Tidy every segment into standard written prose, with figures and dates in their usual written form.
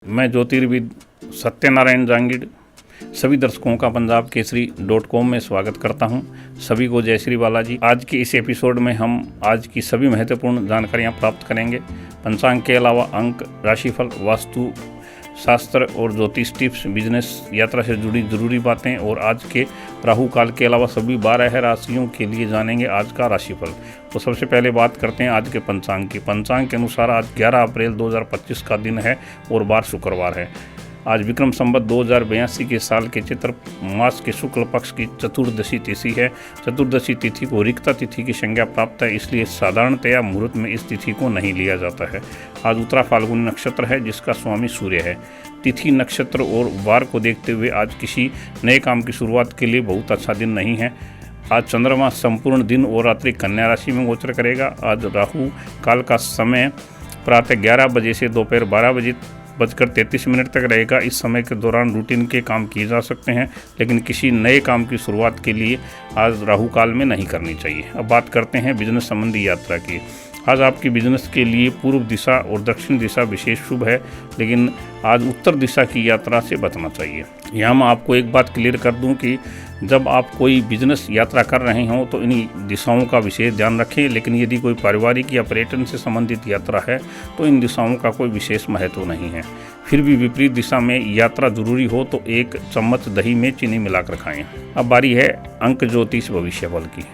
मैं ज्योतिर्विद सत्यनारायण जांगिड़ सभी दर्शकों का पंजाब केसरी.com में स्वागत करता हूं। सभी को जय श्री बालाजी। आज के इस एपिसोड में हम आज की सभी महत्वपूर्ण जानकारियां प्राप्त करेंगे। पंचांग के अलावा अंक, राशिफल, वास्तु शास्त्र और ज्योतिष टिप्स, बिजनेस, यात्रा से जुड़ी जरूरी बातें और आज के राहु काल के अलावा सभी 12 राशियों के लिए जानेंगे आज का राशिफल। तो सबसे पहले बात करते हैं आज के पंचांग की। पंचांग के अनुसार आज 11 अप्रैल 2025 का दिन है और वार शुक्रवार है। आज विक्रम संवत 2082 के साल के चित्र मास के शुक्ल पक्ष की चतुर्दशी तिथि है। चतुर्दशी तिथि को रिक्ता तिथि की संज्ञा प्राप्त है, इसलिए साधारणतया मुहूर्त में इस तिथि को नहीं लिया जाता है। आज उत्तरा फाल्गुनी नक्षत्र है जिसका स्वामी सूर्य है। तिथि, नक्षत्र और वार को देखते हुए आज किसी नए काम की शुरुआत के लिए बहुत अच्छा दिन नहीं है। आज चंद्रमा संपूर्ण दिन और रात्रि कन्या राशि में गोचर करेगा। आज राहु काल का समय प्रातः 11 बजे से दोपहर 12:33 तक रहेगा। इस समय के दौरान रूटीन के काम किए जा सकते हैं, लेकिन किसी नए काम की शुरुआत के लिए आज राहु काल में नहीं करनी चाहिए। अब बात करते हैं बिजनेस संबंधी यात्रा की। आज आपकी बिजनेस के लिए पूर्व दिशा और दक्षिण दिशा विशेष शुभ है, लेकिन आज उत्तर दिशा की यात्रा से बचना चाहिए। यहाँ मैं आपको एक बात क्लियर कर दूं कि जब आप कोई बिजनेस यात्रा कर रहे हों तो इन दिशाओं का विशेष ध्यान रखें, लेकिन यदि कोई पारिवारिक या पर्यटन से संबंधित यात्रा है तो इन दिशाओं का कोई विशेष महत्व नहीं है। फिर भी विपरीत दिशा में यात्रा जरूरी हो तो 1 चम्मच दही में चीनी मिलाकर खाएं। अब बारी है अंक ज्योतिष भविष्यफल की।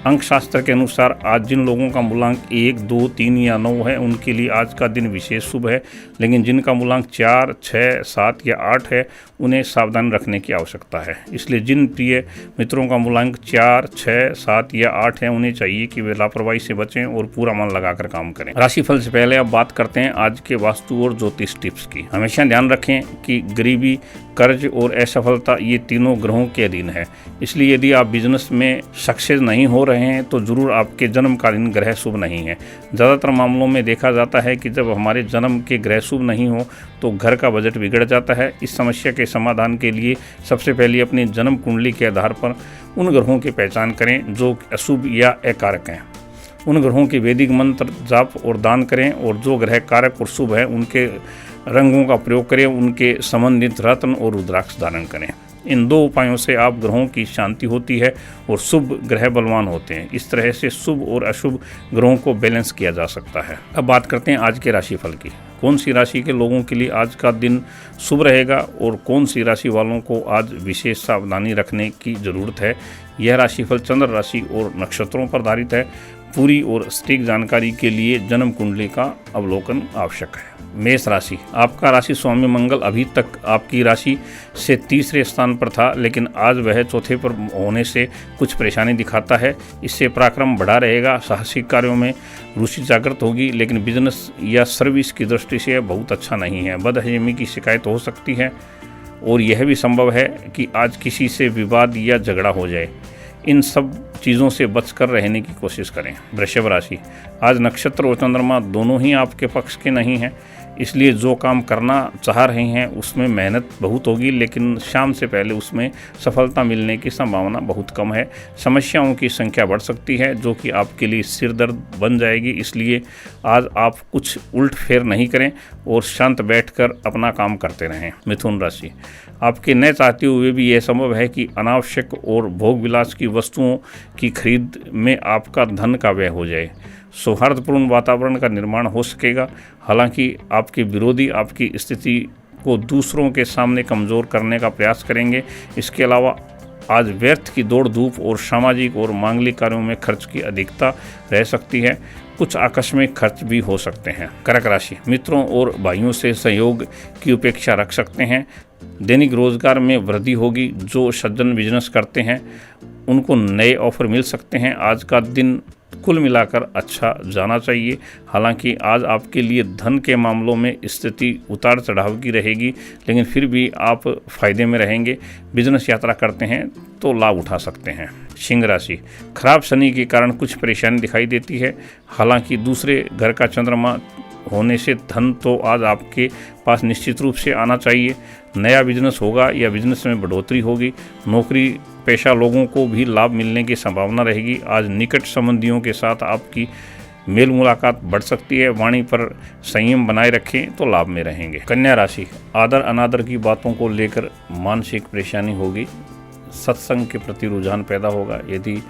अंक शास्त्र के अनुसार आज जिन लोगों का मूलांक 1, 2, 3 या 9 है उनके लिए आज का दिन विशेष शुभ है, लेकिन जिनका मूलांक 4, 6, 7 या 8 है उन्हें सावधान रखने की आवश्यकता है। इसलिए जिन प्रिय मित्रों का मूलांक 4, 6, 7 या 8 है उन्हें चाहिए कि वे लापरवाही से बचें और पूरा मन लगाकर काम करें। राशिफल से पहले अब बात करते हैं आज के वास्तु और ज्योतिष टिप्स की। हमेशा ध्यान रखें कि गरीबी, कर्ज और असफलता ये तीनों ग्रहों के अधीन है। इसलिए यदि आप बिजनेस में सक्सेस नहीं हो रहे हैं तो जरूर आपके जन्मकालीन ग्रह शुभ नहीं है। ज़्यादातर मामलों में देखा जाता है कि जब हमारे जन्म के ग्रह शुभ नहीं हो तो घर का बजट बिगड़ जाता है। इस समस्या के समाधान के लिए सबसे पहले अपनी जन्म कुंडली के आधार पर उन ग्रहों की पहचान करें जो अशुभ या अकारक हैं। उन ग्रहों के वैदिक मंत्र जाप और दान करें और जो ग्रह कारक और शुभ है उनके रंगों का प्रयोग करें, उनके संबंधित रत्न और रुद्राक्ष धारण करें। इन 2 उपायों से आप ग्रहों की शांति होती है और शुभ ग्रह बलवान होते हैं। इस तरह से शुभ और अशुभ ग्रहों को बैलेंस किया जा सकता है। अब बात करते हैं आज के राशिफल की। कौन सी राशि के लोगों के लिए आज का दिन शुभ रहेगा और कौन सी राशि वालों को आज विशेष सावधानी रखने की जरूरत है, यह राशिफल चंद्र राशि और नक्षत्रों पर आधारित है। पूरी और सटीक जानकारी के लिए जन्म कुंडली का अवलोकन आवश्यक है। मेष राशि, आपका राशि स्वामी मंगल अभी तक आपकी राशि से तीसरे स्थान पर था, लेकिन आज वह चौथे पर होने से कुछ परेशानी दिखाता है। इससे पराक्रम बढ़ा रहेगा, साहसिक कार्यों में रुचि जागृत होगी, लेकिन बिजनेस या सर्विस की दृष्टि से बहुत अच्छा नहीं है। बदहजमी की शिकायत हो सकती है और यह भी संभव है कि आज किसी से विवाद या झगड़ा हो जाए। इन सब चीज़ों से बचकर रहने की कोशिश करें। वृषभ राशि, आज नक्षत्र और चंद्रमा दोनों ही आपके पक्ष के नहीं हैं, इसलिए जो काम करना चाह रहे हैं उसमें मेहनत बहुत होगी, लेकिन शाम से पहले उसमें सफलता मिलने की संभावना बहुत कम है। समस्याओं की संख्या बढ़ सकती है जो कि आपके लिए सिर दर्द बन जाएगी, इसलिए आज आप कुछ उल्ट फेर नहीं करें और शांत बैठकर अपना काम करते रहें। मिथुन राशि, आपके न चाहते हुए भी यह संभव है कि अनावश्यक और भोग विलास की वस्तुओं की खरीद में आपका धन का व्यय हो जाए। सौहार्दपूर्ण वातावरण का निर्माण हो सकेगा, हालांकि आपके विरोधी आपकी स्थिति को दूसरों के सामने कमज़ोर करने का प्रयास करेंगे। इसके अलावा आज व्यर्थ की दौड़ धूप और सामाजिक और मांगलिक कार्यों में खर्च की अधिकता रह सकती है। कुछ आकस्मिक खर्च भी हो सकते हैं। कर्क राशि, मित्रों और भाइयों से सहयोग की उपेक्षा रख सकते हैं। दैनिक रोजगार में वृद्धि होगी। जो सज्जन बिजनेस करते हैं उनको नए ऑफर मिल सकते हैं। आज का दिन कुल मिलाकर अच्छा जाना चाहिए। हालांकि आज आपके लिए धन के मामलों में स्थिति उतार चढ़ाव की रहेगी, लेकिन फिर भी आप फायदे में रहेंगे। बिजनेस यात्रा करते हैं तो लाभ उठा सकते हैं। सिंह राशि, खराब शनि के कारण कुछ परेशानी दिखाई देती है। हालांकि दूसरे घर का चंद्रमा होने से धन तो आज आपके पास निश्चित रूप से आना चाहिए। नया बिजनेस होगा या बिजनेस में बढ़ोतरी होगी। नौकरी पेशा लोगों को भी लाभ मिलने की संभावना रहेगी। आज निकट संबंधियों के साथ आपकी मेल मुलाकात बढ़ सकती है। वाणी पर संयम बनाए रखें तो लाभ में रहेंगे। कन्या राशि, आदर अनादर की बातों को लेकर मानसिक परेशानी होगी। सत्संग के प्रति रुझान पैदा होगा। यदि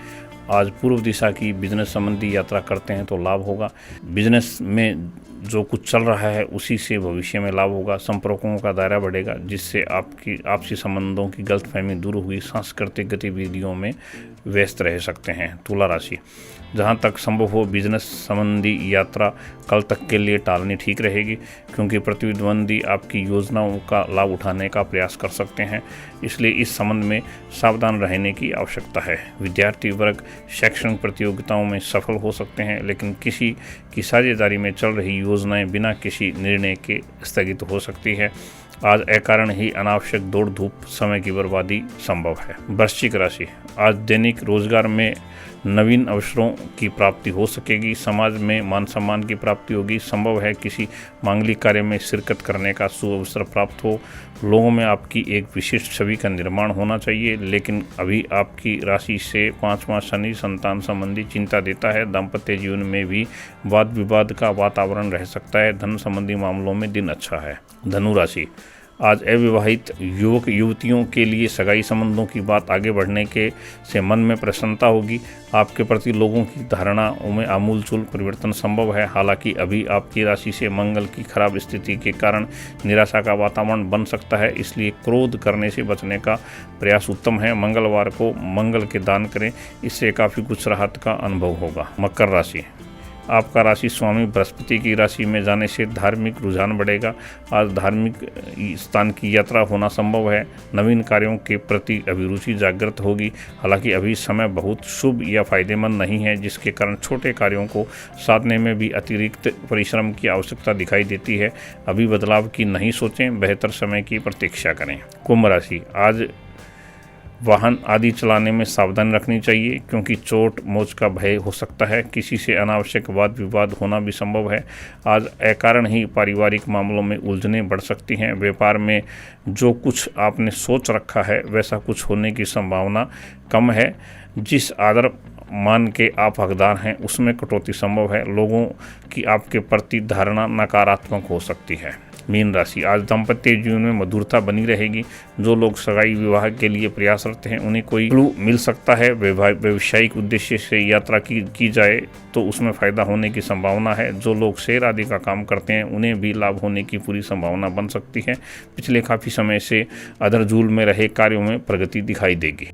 आज पूर्व दिशा की बिजनेस संबंधी यात्रा करते हैं तो लाभ होगा। बिजनेस में जो कुछ चल रहा है उसी से भविष्य में लाभ होगा। संपर्कों का दायरा बढ़ेगा, जिससे आपकी आपसी संबंधों की गलतफहमी दूर हुई। सांस्कृतिक गतिविधियों में व्यस्त रह सकते हैं। तुला राशि, जहां तक संभव हो बिजनेस संबंधी यात्रा कल तक के लिए टालनी ठीक रहेगी, क्योंकि प्रतिद्वंदी आपकी योजनाओं का लाभ उठाने का प्रयास कर सकते हैं। इसलिए इस संबंध में सावधान रहने की आवश्यकता है। विद्यार्थी वर्ग शैक्षणिक प्रतियोगिताओं में सफल हो सकते हैं, लेकिन किसी की साझेदारी में चल रही योजनाएं बिना किसी निर्णय के स्थगित हो सकती है। आज अकारण ही अनावश्यक दौड़ धूप, समय की बर्बादी संभव है। वृश्चिक राशि, आज दैनिक रोजगार में नवीन अवसरों की प्राप्ति हो सकेगी। समाज में मान सम्मान की प्राप्ति होगी। संभव है किसी मांगलिक कार्य में शिरकत करने का सुअवसर प्राप्त हो। लोगों में आपकी एक विशिष्ट छवि का निर्माण होना चाहिए, लेकिन अभी आपकी राशि से 5वां शनि संतान संबंधी चिंता देता है। दाम्पत्य जीवन में भी वाद विवाद का वातावरण रह सकता है। धन संबंधी मामलों में दिन अच्छा है। धनु राशि, आज अविवाहित युवक युवतियों के लिए सगाई संबंधों की बात आगे बढ़ने के से मन में प्रसन्नता होगी। आपके प्रति लोगों की धारणाओं में आमूलचूल परिवर्तन संभव है। हालांकि अभी आपकी राशि से मंगल की खराब स्थिति के कारण निराशा का वातावरण बन सकता है, इसलिए क्रोध करने से बचने का प्रयास उत्तम है। मंगलवार को मंगल के दान करें, इससे काफ़ी कुछ राहत का अनुभव होगा। मकर राशि, आपका राशि स्वामी बृहस्पति की राशि में जाने से धार्मिक रुझान बढ़ेगा। आज धार्मिक स्थान की यात्रा होना संभव है। नवीन कार्यों के प्रति अभिरुचि जागृत होगी। हालांकि अभी समय बहुत शुभ या फायदेमंद नहीं है, जिसके कारण छोटे कार्यों को साधने में भी अतिरिक्त परिश्रम की आवश्यकता दिखाई देती है। अभी बदलाव की नहीं सोचें, बेहतर समय की प्रतीक्षा करें। कुंभ राशि, आज वाहन आदि चलाने में सावधानी रखनी चाहिए, क्योंकि चोट मोच का भय हो सकता है। किसी से अनावश्यक वाद विवाद होना भी संभव है। आज अकारण ही पारिवारिक मामलों में उलझनें बढ़ सकती हैं। व्यापार में जो कुछ आपने सोच रखा है वैसा कुछ होने की संभावना कम है। जिस आदर मान के आप हकदार हैं उसमें कटौती संभव है। लोगों की आपके प्रति धारणा नकारात्मक हो सकती है। मीन राशि, आज दाम्पत्य जीवन में मधुरता बनी रहेगी। जो लोग सगाई विवाह के लिए प्रयासरत हैं उन्हें कोई क्लू मिल सकता है। व्यावसायिक उद्देश्य से यात्रा की जाए तो उसमें फ़ायदा होने की संभावना है। जो लोग शेयर आदि का काम करते हैं उन्हें भी लाभ होने की पूरी संभावना बन सकती है। पिछले काफ़ी समय से अधर झूल में रहे कार्यों में प्रगति दिखाई देगी।